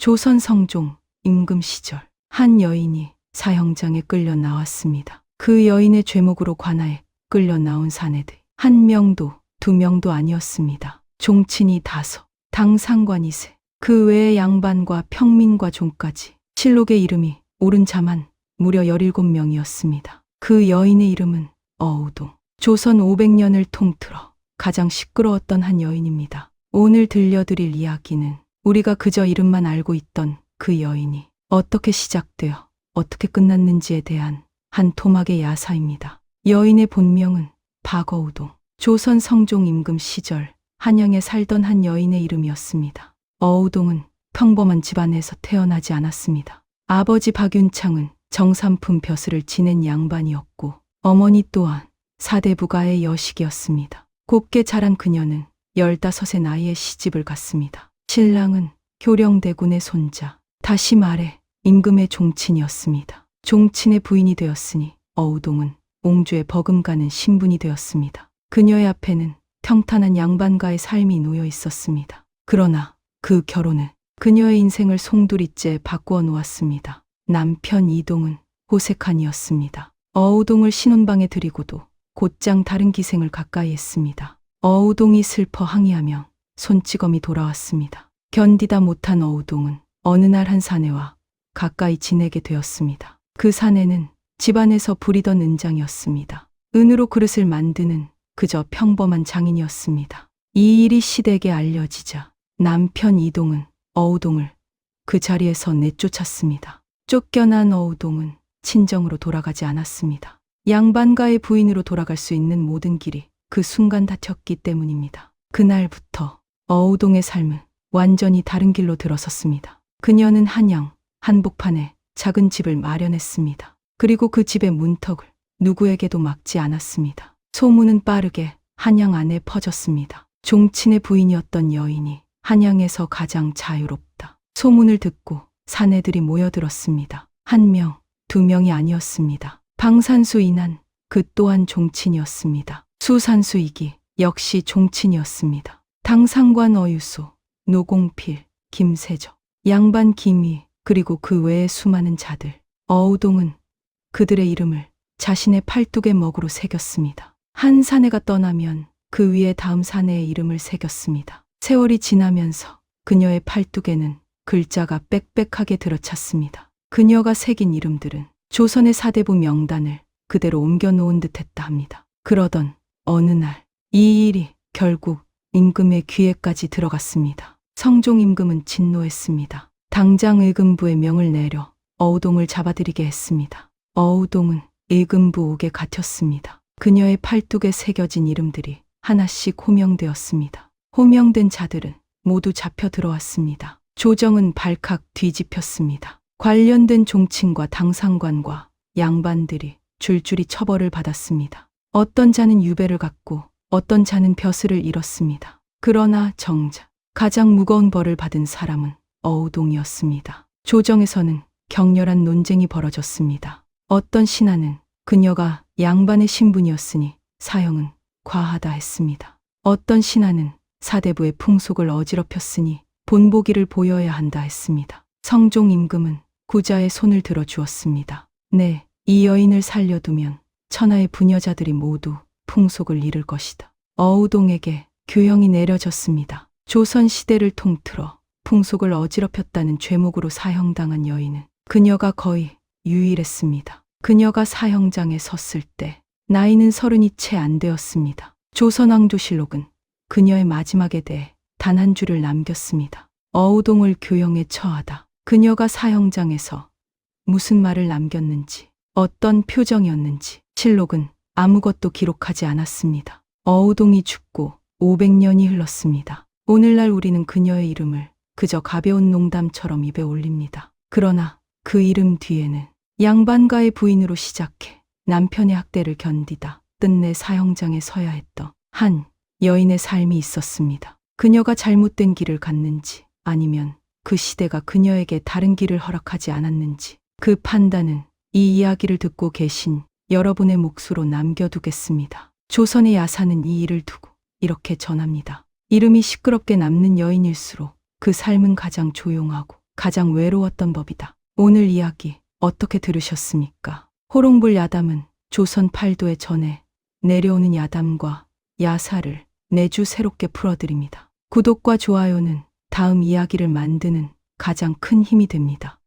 조선 성종 임금 시절 한 여인이 사형장에 끌려 나왔습니다. 그 여인의 죄목으로 관하에 끌려 나온 사내들 한 명도 두 명도 아니었습니다. 종친이 5, 당상관이 3, 그 외의 양반과 평민과 종까지 실록의 이름이 오른 자만 무려 17명이었습니다. 그 여인의 이름은 어우동. 조선 500년을 통틀어 가장 시끄러웠던 한 여인입니다. 오늘 들려드릴 이야기는 우리가 그저 이름만 알고 있던 그 여인이 어떻게 시작되어 어떻게 끝났는지에 대한 한 토막의 야사입니다. 여인의 본명은 박어우동. 조선 성종 임금 시절 한양에 살던 한 여인의 이름이었습니다. 어우동은 평범한 집안에서 태어나지 않았습니다. 아버지 박윤창은 정삼품 벼슬을 지낸 양반이었고 어머니 또한 사대부가의 여식이었습니다. 곱게 자란 그녀는 15의 나이에 시집을 갔습니다. 신랑은 효령대군의 손자, 다시 말해 임금의 종친이었습니다. 종친의 부인이 되었으니 어우동은 옹주에 버금가는 신분이 되었습니다. 그녀의 앞에는 평탄한 양반가의 삶이 놓여 있었습니다. 그러나 그 결혼은 그녀의 인생을 송두리째 바꾸어 놓았습니다. 남편 이동은 호색한이었습니다. 어우동을 신혼방에 들이고도 곧장 다른 기생을 가까이 했습니다. 어우동이 슬퍼 항의하며 손찌검이 돌아왔습니다. 견디다 못한 어우동은 어느 날 한 사내와 가까이 지내게 되었습니다. 그 사내는 집안에서 부리던 은장이었습니다. 은으로 그릇을 만드는 그저 평범한 장인이었습니다. 이 일이 시댁에 알려지자 남편 이동은 어우동을 그 자리에서 내쫓았습니다. 쫓겨난 어우동은 친정으로 돌아가지 않았습니다. 양반가의 부인으로 돌아갈 수 있는 모든 길이 그 순간 닫혔기 때문입니다. 그날부터 어우동의 삶은 완전히 다른 길로 들어섰습니다. 그녀는 한양, 한복판에 작은 집을 마련했습니다. 그리고 그 집의 문턱을 누구에게도 막지 않았습니다. 소문은 빠르게 한양 안에 퍼졌습니다. 종친의 부인이었던 여인이 한양에서 가장 자유롭다. 소문을 듣고 사내들이 모여들었습니다. 1명, 2명이 아니었습니다. 방산수 이난, 그 또한 종친이었습니다. 수산수 이기, 역시 종친이었습니다. 당상관 어유소, 노공필, 김세조, 양반 김희, 그리고 그 외의 수많은 자들. 어우동은 그들의 이름을 자신의 팔뚝의 먹으로 새겼습니다. 한 사내가 떠나면 그 위에 다음 사내의 이름을 새겼습니다. 세월이 지나면서 그녀의 팔뚝에는 글자가 빽빽하게 들어찼습니다. 그녀가 새긴 이름들은 조선의 사대부 명단을 그대로 옮겨놓은 듯했다 합니다. 그러던 어느 날 이 일이 결국 임금의 귀에까지 들어갔습니다. 성종 임금은 진노했습니다. 당장 의금부에 명을 내려 어우동을 잡아들이게 했습니다. 어우동은 의금부 옥에 갇혔습니다. 그녀의 팔뚝에 새겨진 이름들이 하나씩 호명되었습니다. 호명된 자들은 모두 잡혀 들어왔습니다. 조정은 발칵 뒤집혔습니다. 관련된 종친과 당상관과 양반들이 줄줄이 처벌을 받았습니다. 어떤 자는 유배를 갔고 어떤 자는 벼슬을 잃었습니다. 그러나 정작 가장 무거운 벌을 받은 사람은 어우동이었습니다. 조정에서는 격렬한 논쟁이 벌어졌습니다. 어떤 신하는 그녀가 양반의 신분이었으니 사형은 과하다 했습니다. 어떤 신하는 사대부의 풍속을 어지럽혔으니 본보기를 보여야 한다 했습니다. 성종 임금은 구자의 손을 들어 주었습니다. 네, 이 여인을 살려두면 천하의 부녀자들이 모두 풍속을 잃을 것이다. 어우동에게 교형이 내려졌습니다. 조선 시대를 통틀어 풍속을 어지럽혔다는 죄목으로 사형당한 여인은 그녀가 거의 유일했습니다. 그녀가 사형장에 섰을 때 나이는 30이 채 안 되었습니다. 조선왕조실록은 그녀의 마지막에 대해 단 한 줄을 남겼습니다. 어우동을 교형에 처하다. 그녀가 사형장에서 무슨 말을 남겼는지, 어떤 표정이었는지 실록은 아무것도 기록하지 않았습니다. 어우동이 죽고 500년이 흘렀습니다. 오늘날 우리는 그녀의 이름을 그저 가벼운 농담처럼 입에 올립니다. 그러나 그 이름 뒤에는 양반가의 부인으로 시작해 남편의 학대를 견디다 끝내 사형장에 서야 했던 한 여인의 삶이 있었습니다. 그녀가 잘못된 길을 갔는지 아니면 그 시대가 그녀에게 다른 길을 허락하지 않았는지 그 판단은 이 이야기를 듣고 계신 여러분의 몫으로 남겨두겠습니다. 조선의 야사는 이 일을 두고 이렇게 전합니다. 이름이 시끄럽게 남는 여인일수록 그 삶은 가장 조용하고 가장 외로웠던 법이다. 오늘 이야기 어떻게 들으셨습니까? 호롱불 야담은 조선 팔도의 전에 내려오는 야담과 야사를 매주 새롭게 풀어드립니다. 구독과 좋아요는 다음 이야기를 만드는 가장 큰 힘이 됩니다.